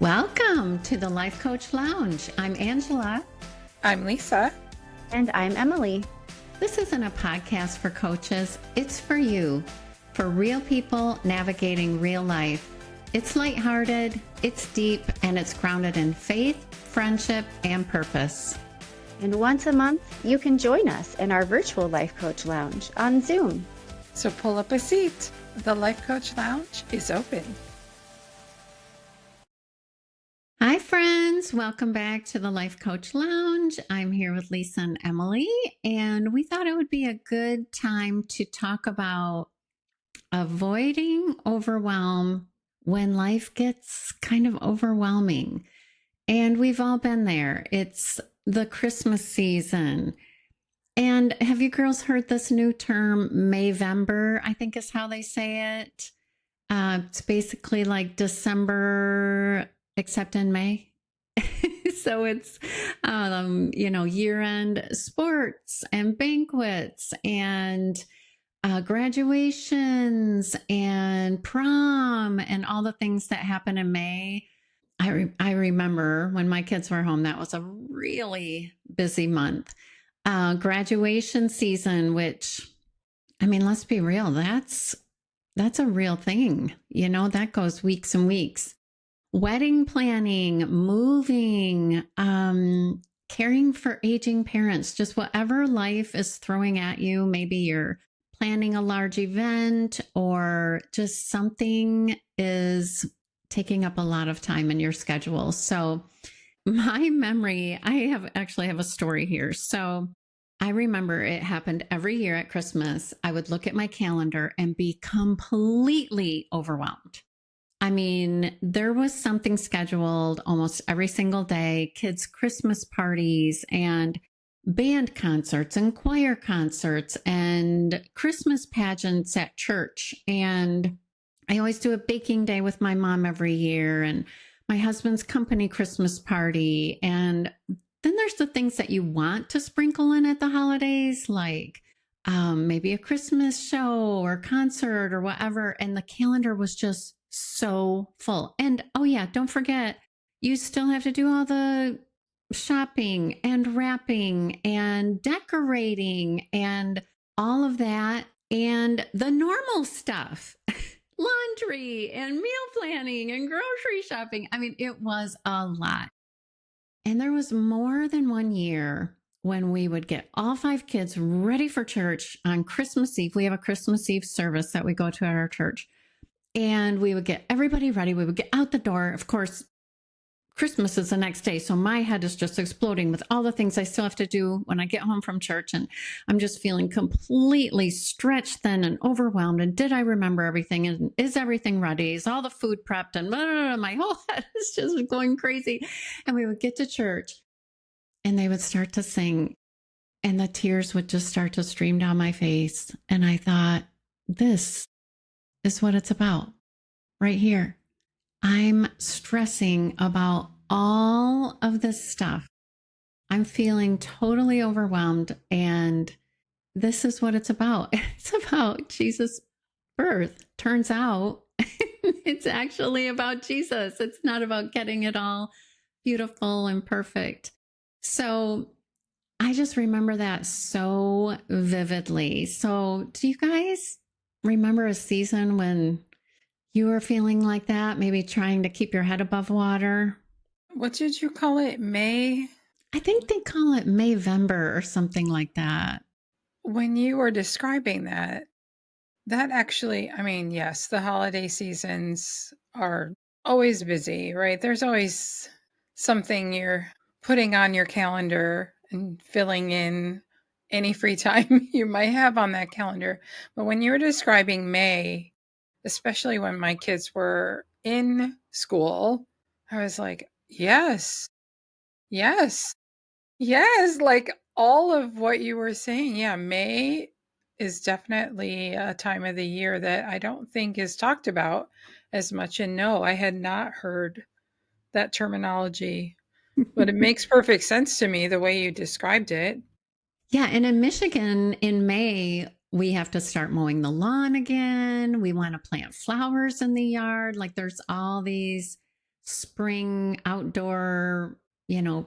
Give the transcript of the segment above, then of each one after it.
Welcome to the Life Coach Lounge. I'm Angela. I'm Lisa. And I'm Emily. This isn't a podcast for coaches. It's for you, for real people navigating real life. It's lighthearted, it's deep, and it's grounded in faith, friendship, and purpose. And once a month, you can join us in our virtual Life Coach Lounge on Zoom. So pull up a seat. The Life Coach Lounge is open. Hi, friends. Welcome back to the Life Coach Lounge. I'm here with Lisa and Emily, and we thought it would be a good time to talk about avoiding overwhelm when life gets kind of overwhelming. And we've all been there. It's the Christmas season. And have you girls heard this new term, Mayvember, I think is how they say it. It's basically like December, except in May. So it's, year-end sports and banquets and graduations and prom and all the things that happen in May. I remember when my kids were home, that was a really busy month. Graduation season, which, I mean, let's be real, that's a real thing. You know, that goes weeks and weeks. Wedding planning, moving, caring for aging parents, just whatever life is throwing at you. Maybe you're planning a large event or just something is taking up a lot of time in your schedule. So my memory, I actually have a story here. So I remember it happened every year at Christmas. I would look at my calendar and be completely overwhelmed. I mean, there was something scheduled almost every single day, kids' Christmas parties and band concerts and choir concerts and Christmas pageants at church. And I always do a baking day with my mom every year and my husband's company Christmas party. And then there's the things that you want to sprinkle in at the holidays, like maybe a Christmas show or concert or whatever. And the calendar was just so full. And oh yeah, don't forget, you still have to do all the shopping and wrapping and decorating and all of that and the normal stuff. Laundry and meal planning and grocery shopping. I mean, it was a lot. And there was more than one year when we would get all 5 kids ready for church on Christmas Eve. We have a Christmas Eve service that we go to at our church. And we would get everybody ready. We would get out the door. Of course, Christmas is the next day. So my head is just exploding with all the things I still have to do when I get home from church. And I'm just feeling completely stretched thin and overwhelmed. And did I remember everything? And is everything ready? Is all the food prepped? And blah, blah, blah, my whole head is just going crazy. And we would get to church and they would start to sing and the tears would just start to stream down my face. And I thought, this is what it's about right here. I'm stressing about all of this stuff. I'm feeling totally overwhelmed. And this is what it's about. It's about Jesus' birth. Turns out it's actually about Jesus. It's not about getting it all beautiful and perfect. So I just remember that so vividly. So do you guys remember a season when you were feeling like that, maybe trying to keep your head above water? What did you call it? May? I think they call it Mayvember or something like that. When you were describing that actually, I mean, yes, the holiday seasons are always busy, right? There's always something you're putting on your calendar and filling in any free time you might have on that calendar. But when you were describing May, especially when my kids were in school, I was like, yes, like all of what you were saying. Yeah, May is definitely a time of the year that I don't think is talked about as much. And no, I had not heard that terminology, but it makes perfect sense to me the way you described it. Yeah, and in Michigan in May, we have to start mowing the lawn again. We want to plant flowers in the yard. Like there's all these spring outdoor,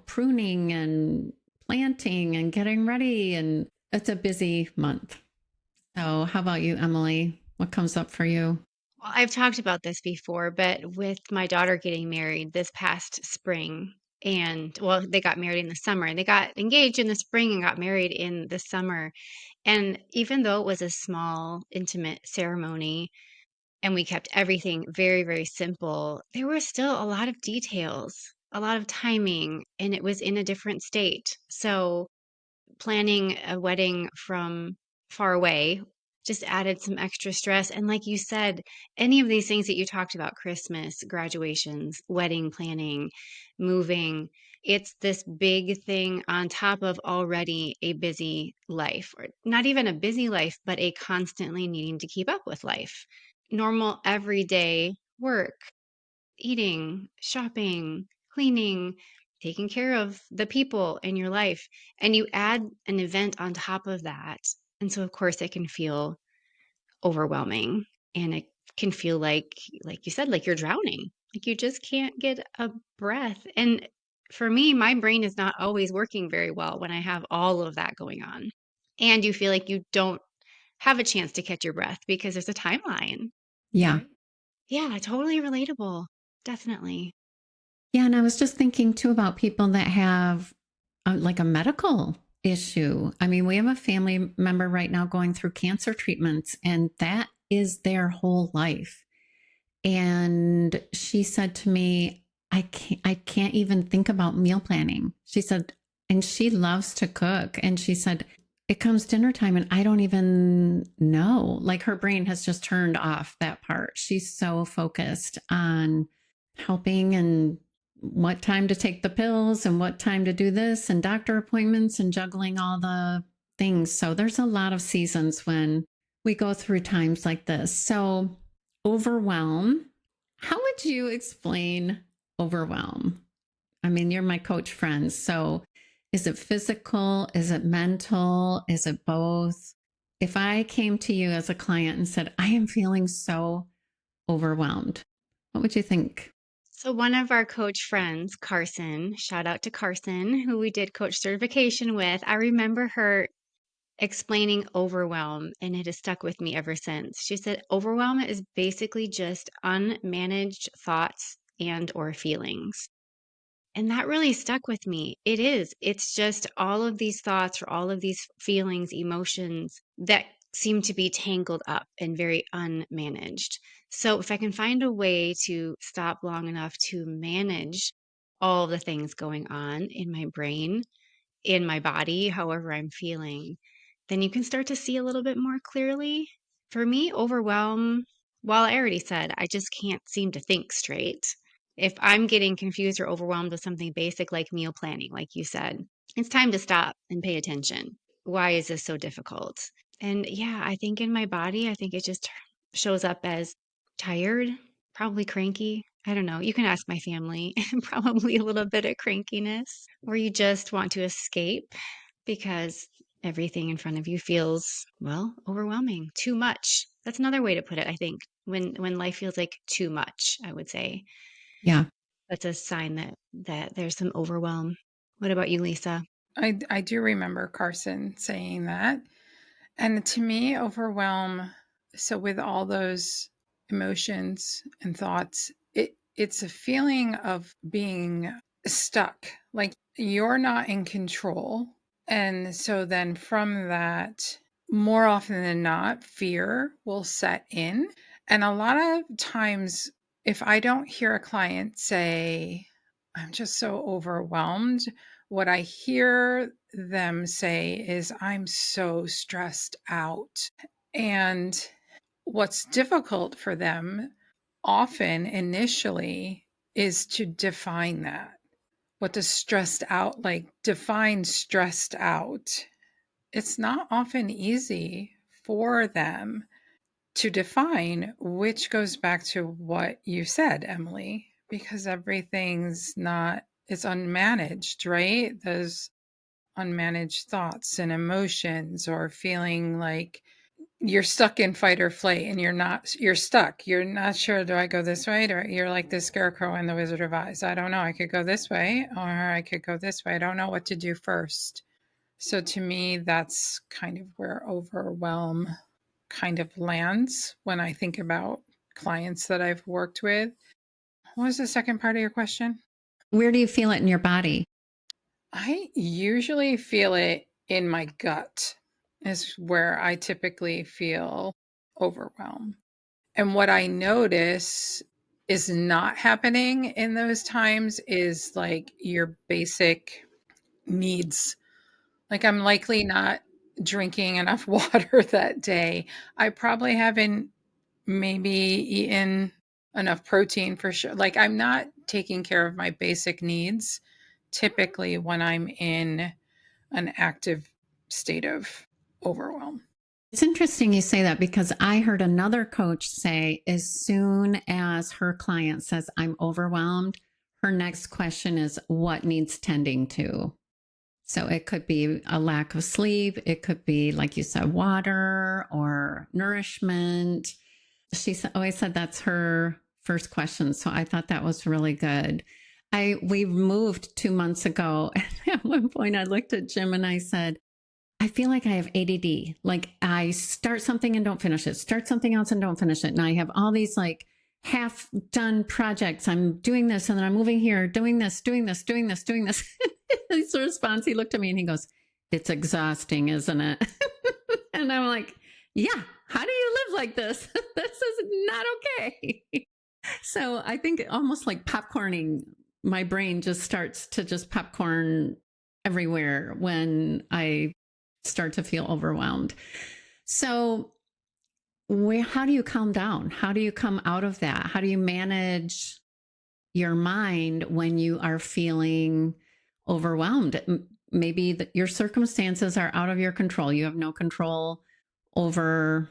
pruning and planting and getting ready. And it's a busy month. So, how about you, Emily? What comes up for you? Well, I've talked about this before, but with my daughter getting married this past spring, and well, they got married in the summer. They got engaged in the spring and got married in the summer. And even though it was a small, intimate ceremony and we kept everything very, very simple, there were still a lot of details, a lot of timing, and it was in a different state. So, planning a wedding from far away just added some extra stress. And like you said, any of these things that you talked about, Christmas, graduations, wedding planning, moving, it's this big thing on top of already a busy life, or not even a busy life, but a constantly needing to keep up with life. Normal everyday work, eating, shopping, cleaning, taking care of the people in your life. And you add an event on top of that. And so, of course, it can feel overwhelming and it can feel like you said, like you're drowning, like you just can't get a breath. And for me, my brain is not always working very well when I have all of that going on. And you feel like you don't have a chance to catch your breath because there's a timeline. Yeah. Right. Yeah, totally relatable. Definitely. Yeah. And I was just thinking too about people that have like a medical issue. I mean, we have a family member right now going through cancer treatments, and that is their whole life. And she said to me, I can't even think about meal planning. She said, and she loves to cook. And she said, it comes dinner time and I don't even know. Like her brain has just turned off that part. She's so focused on helping and what time to take the pills and what time to do this and doctor appointments and juggling all the things. So there's a lot of seasons when we go through times like this. So, overwhelm. How would you explain overwhelm? I mean, you're my coach friend. So, is it physical? Is it mental? Is it both? If I came to you as a client and said, I am feeling so overwhelmed, what would you think? So one of our coach friends, Carson, shout out to Carson, who we did coach certification with. I remember her explaining overwhelm, and it has stuck with me ever since. She said overwhelm is basically just unmanaged thoughts and or feelings. And that really stuck with me. It is. It's just all of these thoughts or all of these feelings, emotions that seem to be tangled up and very unmanaged. So, if I can find a way to stop long enough to manage all the things going on in my brain, in my body, however I'm feeling, then you can start to see a little bit more clearly. For me, overwhelm, well, I already said I just can't seem to think straight. If I'm getting confused or overwhelmed with something basic like meal planning, like you said, it's time to stop and pay attention. Why is this so difficult? And yeah, I think in my body, I think it just shows up as tired, probably cranky. I don't know. You can ask my family, probably a little bit of crankiness, where you just want to escape because everything in front of you feels, well, overwhelming, too much. That's another way to put it, I think. When life feels like too much, I would say Yeah. that's a sign that there's some overwhelm. What about you, Lisa? I do remember Carson saying that. And to me, overwhelm, so with all those emotions and thoughts, it's a feeling of being stuck, like you're not in control. And so then from that, more often than not, fear will set in. And a lot of times, if I don't hear a client say, I'm just so overwhelmed, what I hear them say is, I'm so stressed out. And what's difficult for them often initially is to define that. What does stressed out like? Define stressed out. It's not often easy for them to define, which goes back to what you said, Emily, because everything's not, it's unmanaged, right? Those unmanaged thoughts and emotions, or feeling like you're stuck in fight or flight, and you're stuck. You're not sure, do I go this way? You're like the Scarecrow in the Wizard of Oz. I don't know. I could go this way, or I could go this way. I don't know what to do first. So to me, that's kind of where overwhelm kind of lands when I think about clients that I've worked with. What was the second part of your question? Where do you feel it in your body? I usually feel it in my gut, is where I typically feel overwhelmed. And what I notice is not happening in those times is like your basic needs. Like, I'm likely not drinking enough water that day. I probably haven't maybe eaten enough protein for sure. Like, I'm not taking care of my basic needs typically when I'm in an active state of overwhelm. It's interesting you say that because I heard another coach say as soon as her client says, I'm overwhelmed, her next question is, what needs tending to? So it could be a lack of sleep. It could be, like you said, water or nourishment. She always said that's her first question. So I thought that was really good. We moved 2 months ago. And at one point I looked at Jim and I said, I feel like I have ADD. Like I start something and don't finish it, start something else and don't finish it. And I have all these like half done projects. I'm doing this and then I'm moving here, doing this, doing this, doing this, doing this. His response, he looked at me and he goes, it's exhausting, isn't it? And I'm like, yeah, how do you live like this? This is not okay. So I think almost like popcorning, my brain just starts to just popcorn everywhere when I start to feel overwhelmed. So, how do you calm down? How do you come out of that? How do you manage your mind when you are feeling overwhelmed? Maybe your circumstances are out of your control. You have no control over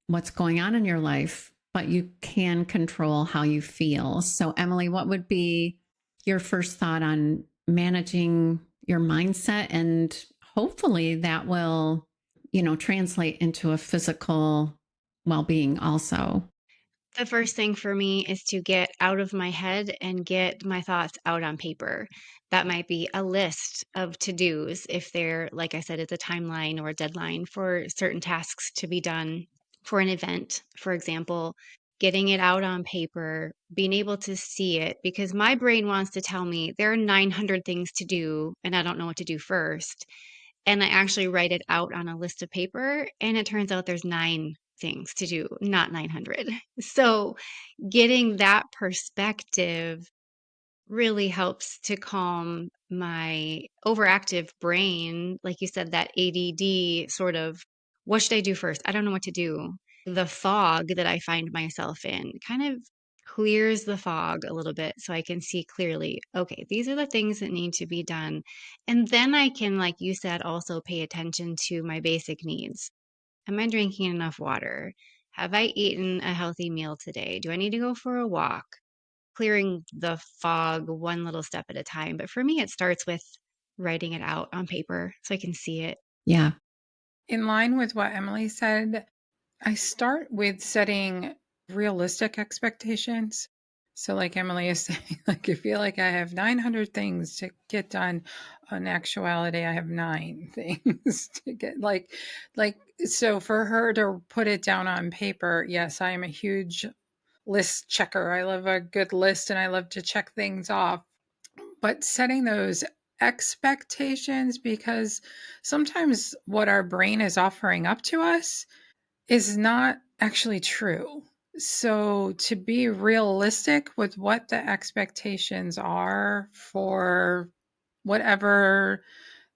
what's going on in your life, but you can control how you feel. So, Emily, what would be your first thought on managing your mindset? And hopefully that will, translate into a physical well-being also. The first thing for me is to get out of my head and get my thoughts out on paper. That might be a list of to-dos if there, like I said, it's a timeline or a deadline for certain tasks to be done for an event, for example. Getting it out on paper, being able to see it, because my brain wants to tell me there are 900 things to do and I don't know what to do first. And I actually write it out on a list of paper, and it turns out there's 9 things to do, not 900. So, getting that perspective really helps to calm my overactive brain. Like you said, that ADD sort of, what should I do first? I don't know what to do. The fog that I find myself in kind of clears the fog a little bit so I can see clearly, okay, these are the things that need to be done. And then I can, like you said, also pay attention to my basic needs. Am I drinking enough water? Have I eaten a healthy meal today? Do I need to go for a walk? Clearing the fog one little step at a time. But for me, it starts with writing it out on paper so I can see it. Yeah. In line with what Emily said, I start with setting realistic expectations. So, like Emily is saying, like, I feel like I have 900 things to get done. In actuality, I have 9 things to get so for her to put it down on paper, yes, I am a huge list checker. I love a good list and I love to check things off. But setting those expectations, because sometimes what our brain is offering up to us is not actually true. So to be realistic with what the expectations are for whatever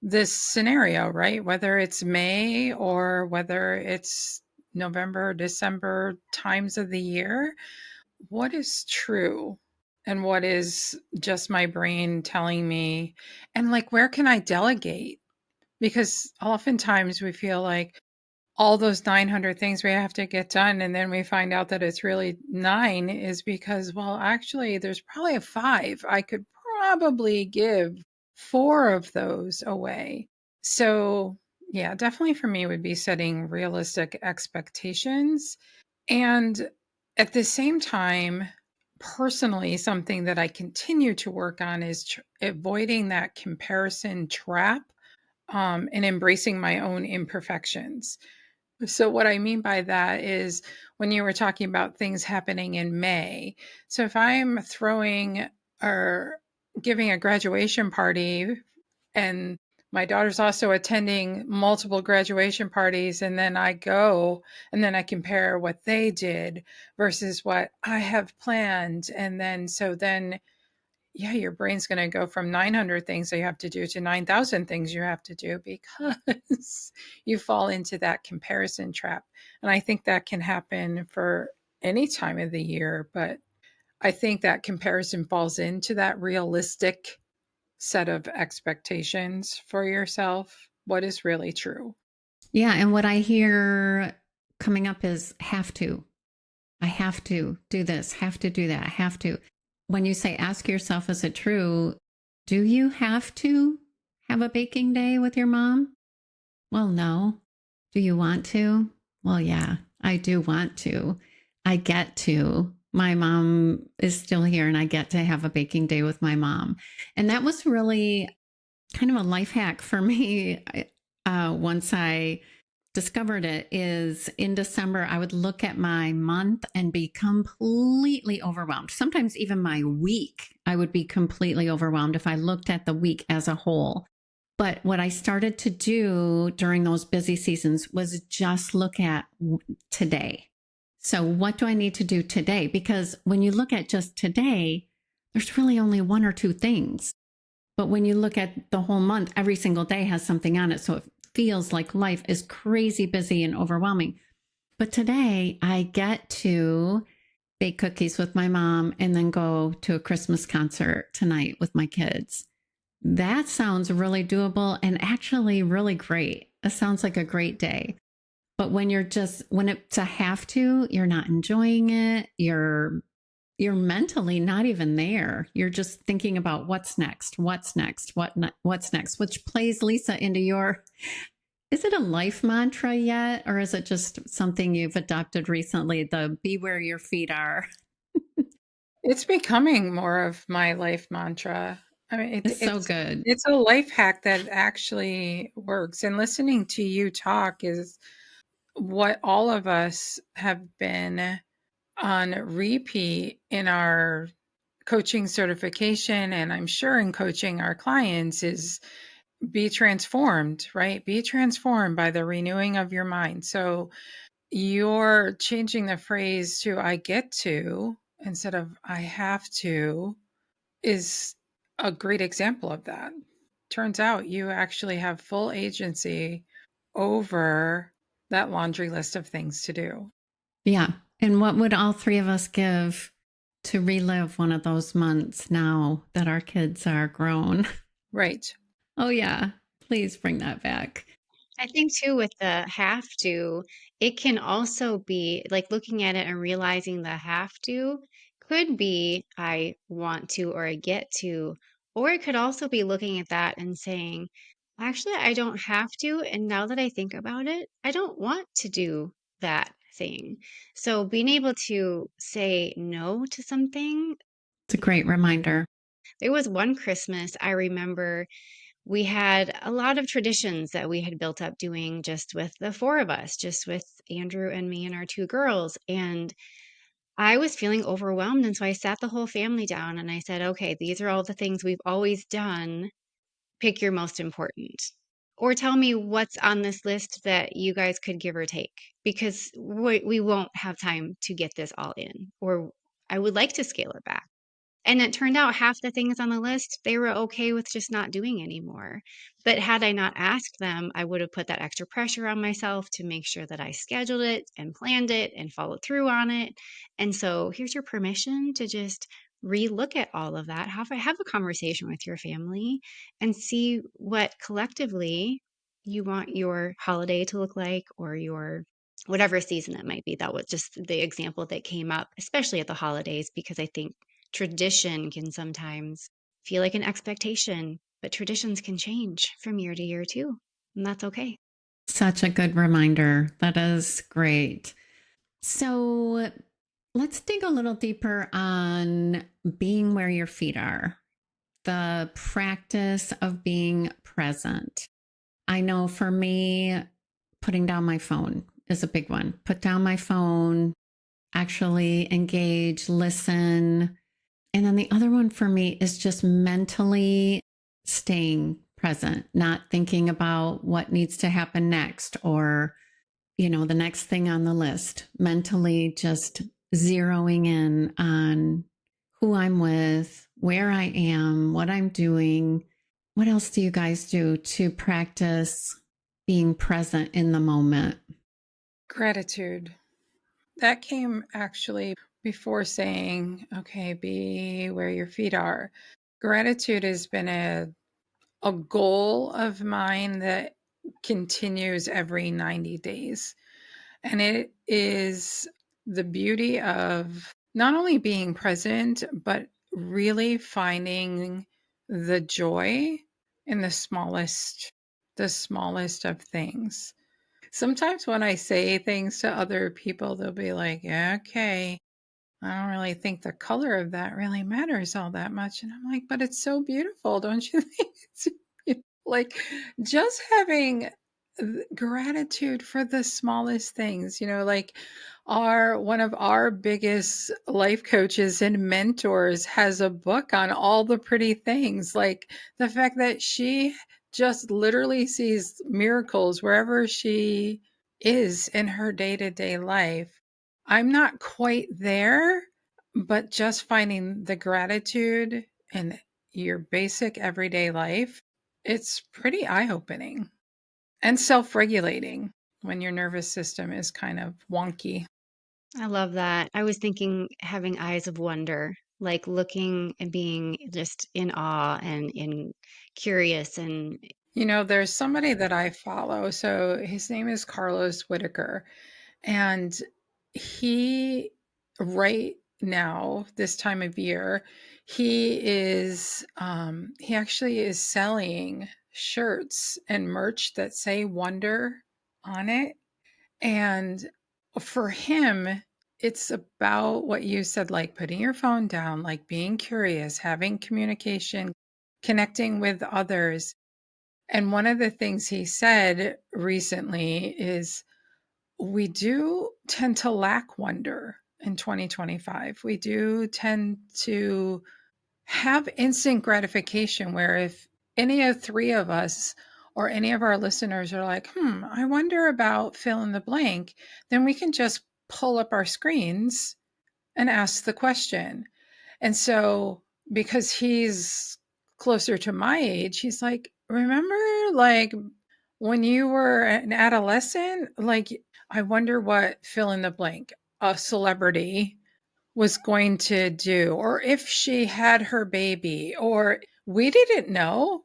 this scenario, right? Whether it's May or whether it's November, December times of the year, what is true and what is just my brain telling me? And like, where can I delegate? Because oftentimes we feel like all those 900 things we have to get done, and then we find out that it's really 9, is because, well, actually, there's probably a 5. I could probably give 4 of those away. So, Yeah, definitely for me would be setting realistic expectations. And at the same time, personally, something that I continue to work on is avoiding that comparison trap, and embracing my own imperfections. So, what I mean by that is when you were talking about things happening in May. So, if I'm throwing or giving a graduation party and my daughter's also attending multiple graduation parties, and then I go and then I compare what they did versus what I have planned. And then, so then, yeah, your brain's going to go from 900 things that you have to do to 9,000 things you have to do because you fall into that comparison trap. And I think that can happen for any time of the year, but I think that comparison falls into that realistic set of expectations for yourself. What is really true? Yeah. And what I hear coming up is have to. I have to do this, have to do that, have to. When you say ask yourself, is it true? Do you have to have a baking day with your mom? Well, no. Do you want to? Well, yeah, I do want to. I get to. My mom is still here and I get to have a baking day with my mom. And that was really kind of a life hack for me once I discovered it is in December, I would look at my month and be completely overwhelmed. Sometimes even my week, I would be completely overwhelmed if I looked at the week as a whole. But what I started to do during those busy seasons was just look at today. So, what do I need to do today? Because when you look at just today, there's really only one or two things. But when you look at the whole month, every single day has something on it. So it feels like life is crazy busy and overwhelming. But today I get to bake cookies with my mom and then go to a Christmas concert tonight with my kids. That sounds really doable and actually really great. It sounds like a great day. But when it's a have to, you're not enjoying it. You're mentally not even there. You're just thinking about what's next, what's next, which plays Lisa into your, is it a life mantra yet? Or is it just something you've adopted recently? The be where your feet are. It's becoming more of my life mantra. I mean, It's so good. it's a life hack that actually works. And listening to you talk is what all of us have been on repeat in our coaching certification, and I'm sure in coaching our clients, is be transformed, right? Be transformed by the renewing of your mind. So you're changing the phrase to I get to instead of I have to is a great example of that. Turns out you actually have full agency over that laundry list of things to do. Yeah. And what would all three of us give to relive one of those months now that our kids are grown? Right. Oh, yeah. Please bring that back. I think too with the have to, it can also be like looking at it and realizing the have to could be I want to or I get to, or it could also be looking at that and saying, actually, I don't have to. And now that I think about it, I don't want to do that thing. So being able to say no to something. It's a great reminder. There was one Christmas I remember we had a lot of traditions that we had built up doing just with the four of us, just with Andrew and me and our two girls. And I was feeling overwhelmed. And so I sat the whole family down and I said, okay, these are all the things we've always done. Pick your most important. Or tell me what's on this list that you guys could give or take, because we won't have time to get this all in. Or I would like to scale it back. And it turned out half the things on the list, they were okay with just not doing anymore. But had I not asked them, I would have put that extra pressure on myself to make sure that I scheduled it and planned it and followed through on it. And so here's your permission to just relook at all of that. Have a conversation with your family and see what collectively you want your holiday to look like or your whatever season it might be. That was just the example that came up, especially at the holidays, because I think tradition can sometimes feel like an expectation, but traditions can change from year to year too. And that's okay. Such a good reminder. That is great. So let's dig a little deeper on being where your feet are, the practice of being present. I know for me, putting down my phone is a big one. Put down my phone, actually engage, listen. And then the other one for me is just mentally staying present, not thinking about what needs to happen next or, the next thing on the list. Mentally just zeroing in on who I'm with, where I am, what I'm doing. What else do you guys do to practice being present in the moment? Gratitude. That came actually before saying, okay, be where your feet are. Gratitude has been a goal of mine that continues every 90 days. And it is the beauty of not only being present, but really finding the joy in the smallest of things. Sometimes when I say things to other people, they'll be like, yeah, okay, I don't really think the color of that really matters all that much. And I'm like, but it's so beautiful, don't you think? Like just having gratitude for the smallest things, like our one of our biggest life coaches and mentors has a book on all the pretty things, like the fact that she just literally sees miracles wherever she is in her day-to-day life. I'm not quite there, but just finding the gratitude in your basic everyday life, it's pretty eye-opening and self-regulating when your nervous system is kind of wonky. I love that. I was thinking having eyes of wonder, like looking and being just in awe and in curious and There's somebody that I follow. So his name is Carlos Whitaker. And he, right now, this time of year, he actually is selling shirts and merch that say wonder on it. And for him, it's about what you said, like putting your phone down, like being curious, having communication, connecting with others. And one of the things he said recently is we do tend to lack wonder in 2025. We do tend to have instant gratification where if any of three of us or any of our listeners are like, I wonder about fill in the blank, then we can just pull up our screens and ask the question. And so, because he's closer to my age, he's like, remember, like, when you were an adolescent, like, I wonder what fill in the blank, a celebrity was going to do, or if she had her baby, or we didn't know.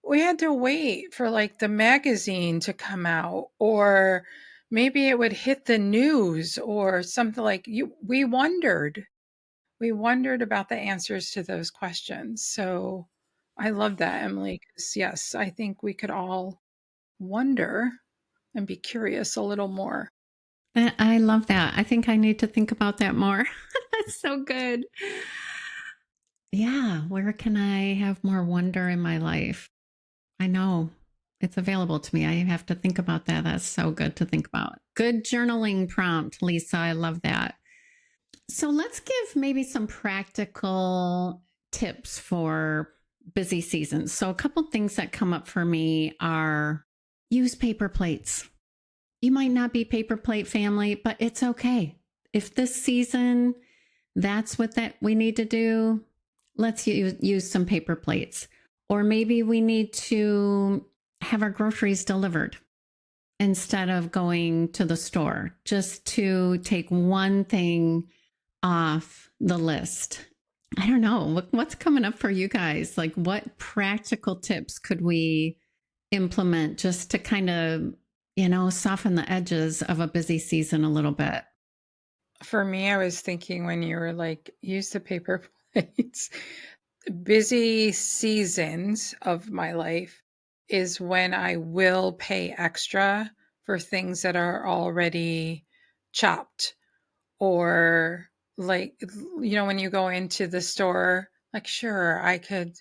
We had to wait for like the magazine to come out, or maybe it would hit the news or something like you. We wondered about the answers to those questions. So I love that, Emily, 'cause yes, I think we could all wonder and be curious a little more. I love that. I think I need to think about that more. That's so good. Yeah, where can I have more wonder in my life? I know it's available to me. I have to think about that. That's so good to think about. Good journaling prompt, Lisa. I love that. So let's give maybe some practical tips for busy seasons. So, a couple things that come up for me are use paper plates. You might not be paper plate family, but it's okay. If this season that's what that we need to do, let's use some paper plates. Or maybe we need to have our groceries delivered instead of going to the store, just to take one thing off the list. I don't know. What's coming up for you guys? Like, what practical tips could we implement just to kind of, soften the edges of a busy season a little bit? For me, I was thinking when you were like, use the paper plates, busy seasons of my life. is when I will pay extra for things that are already chopped, or like, when you go into the store, like, sure, I could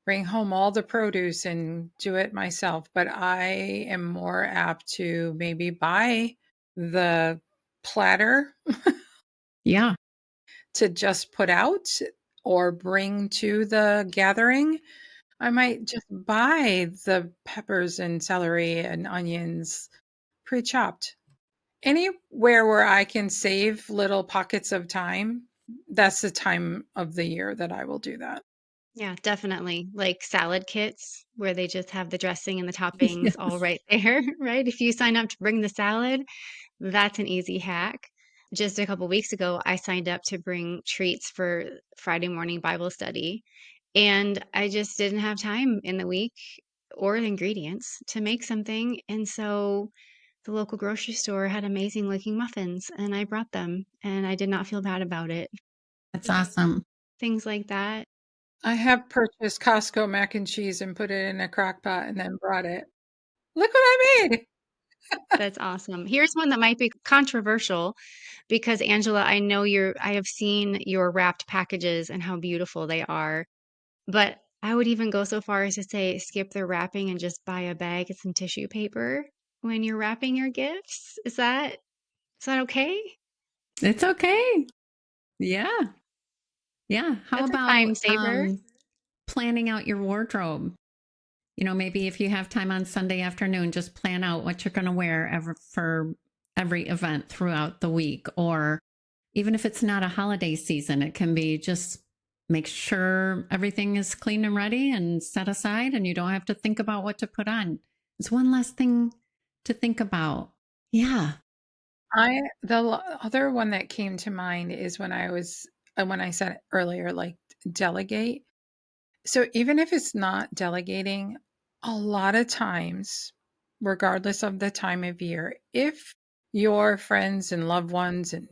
bring home all the produce and do it myself, but I am more apt to maybe buy the platter Yeah, to just put out or bring to the gathering. I might just buy the peppers and celery and onions pre-chopped. Anywhere where I can save little pockets of time, that's the time of the year that I will do that. Yeah, definitely. Like salad kits where they just have the dressing and the toppings all yes, right there, right? If you sign up to bring the salad, that's an easy hack. Just a couple weeks ago, I signed up to bring treats for Friday morning Bible study, and I just didn't have time in the week or the ingredients to make something. And so the local grocery store had amazing looking muffins, and I brought them, and I did not feel bad about it. that's awesome. Things like that. I have purchased Costco mac and cheese and put it in a crock pot and then brought it. Look what I made. That's awesome. Here's one that might be controversial because Angela, I have seen your wrapped packages and how beautiful they are. But I would even go so far as to say skip the wrapping and just buy a bag and some tissue paper when you're wrapping your gifts. Is that okay? It's okay. Yeah. Yeah. How That's a time about saver. planning out your wardrobe? Maybe if you have time on Sunday afternoon, just plan out what you're going to wear for every event throughout the week. Or even if it's not a holiday season, it can be just make sure everything is clean and ready and set aside, and you don't have to think about what to put on. It's one less thing to think about. Yeah. Other one that came to mind is when I said earlier, like, delegate. So even if it's not delegating, a lot of times, regardless of the time of year, if your friends and loved ones and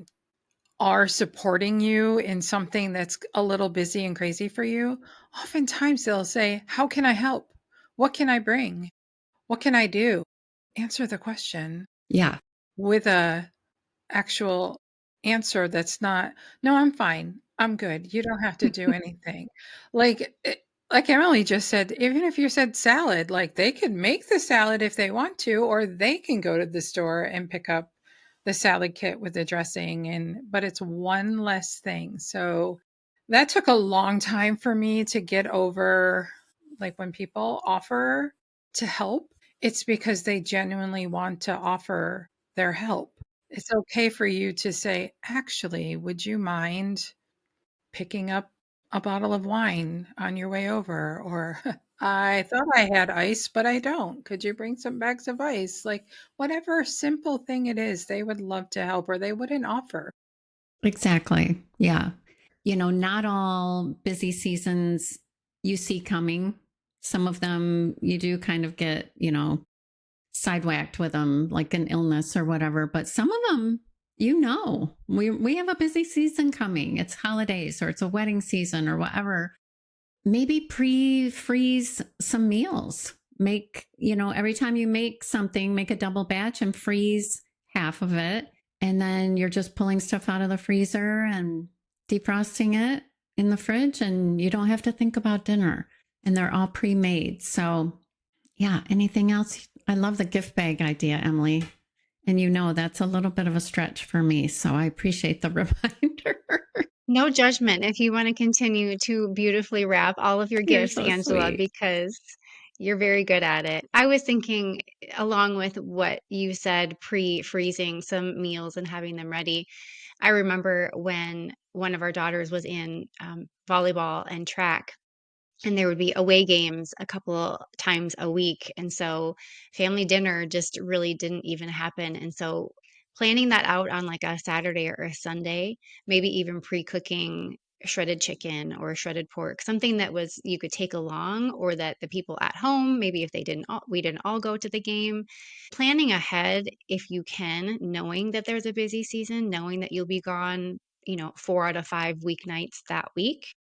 are supporting you in something that's a little busy and crazy for you, oftentimes they'll say, "How can I help? What can I bring? What can I do?" Answer the question Yeah. with a actual answer that's not, "No, I'm fine. I'm good. You don't have to do anything." Like, like Emily just said, even if you said salad, like, they could make the salad if they want to, or they can go to the store and pick up the salad kit with the dressing, but it's one less thing. So that took a long time for me to get over, like, when people offer to help, it's because they genuinely want to offer their help. It's okay for you to say, "Actually, would you mind picking up a bottle of wine on your way over?" Or, "I thought I had ice, but I don't. Could you bring some bags of ice?" Like, whatever simple thing it is, they would love to help, or they wouldn't offer. Exactly. Yeah. Not all busy seasons you see coming. Some of them you do kind of get, sidewhacked with them, like an illness or whatever. But some of them, we have a busy season coming. It's holidays or it's a wedding season or whatever. Maybe pre-freeze some meals. Every time you make something, make a double batch and freeze half of it. And then you're just pulling stuff out of the freezer and defrosting it in the fridge, and you don't have to think about dinner. And they're all pre-made. So yeah, anything else? I love the gift bag idea, Emily. And that's a little bit of a stretch for me. So I appreciate the reminder. No judgment if you want to continue to beautifully wrap all of your You're gifts, so Angela, sweet. because you're very good at it. I was thinking, along with what you said, pre-freezing some meals and having them ready. I remember when one of our daughters was in volleyball and track, and there would be away games a couple times a week. And so family dinner just really didn't even happen. And so planning that out on like a Saturday or a Sunday, maybe even pre-cooking shredded chicken or shredded pork, something that was you could take along, or that the people at home, maybe if we didn't all go to the game, planning ahead if you can, knowing that there's a busy season, knowing that you'll be gone, 4 out of 5 weeknights that week.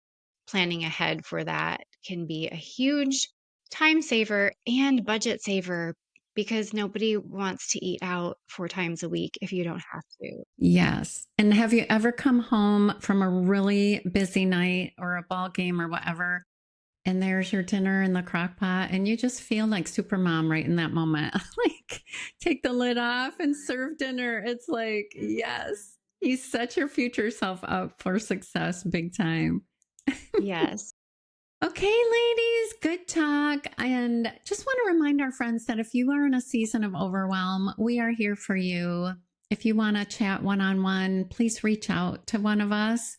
Planning ahead for that can be a huge time saver and budget saver because nobody wants to eat out 4 times a week if you don't have to. Yes. And have you ever come home from a really busy night or a ball game or whatever, and there's your dinner in the crock pot, and you just feel like super mom right in that moment? Like, take the lid off and serve dinner. It's like, yes, you set your future self up for success big time. Yes. Okay, ladies, good talk. And just want to remind our friends that if you are in a season of overwhelm, we are here for you. If you want to chat one on one, please reach out to one of us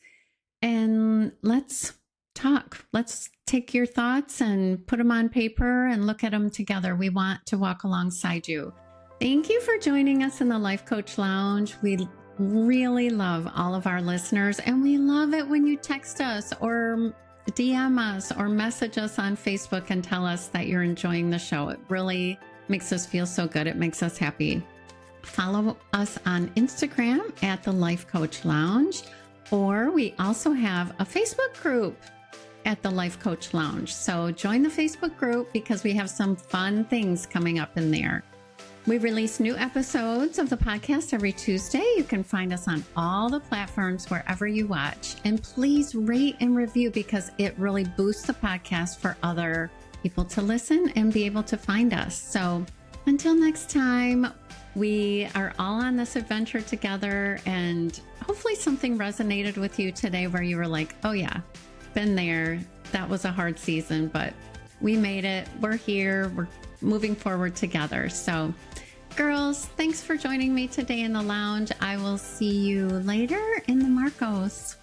and let's talk. Let's take your thoughts and put them on paper and look at them together. We want to walk alongside you. Thank you for joining us in the Life Coach Lounge. We really love all of our listeners, and we love it when you text us or DM us or message us on Facebook and tell us that you're enjoying the show. It really makes us feel so good. It makes us happy. Follow us on Instagram at the Life Coach Lounge, or we also have a Facebook group at the Life Coach Lounge. So join the Facebook group because we have some fun things coming up in there. We release new episodes of the podcast every Tuesday. You can find us on all the platforms wherever you watch. And please rate and review because it really boosts the podcast for other people to listen and be able to find us. So until next time, we are all on this adventure together, and hopefully something resonated with you today where you were like, oh yeah, been there. That was a hard season, but we made it. We're here. We're moving forward together. So girls, thanks for joining me today in the lounge. I will see you later in the Marcos.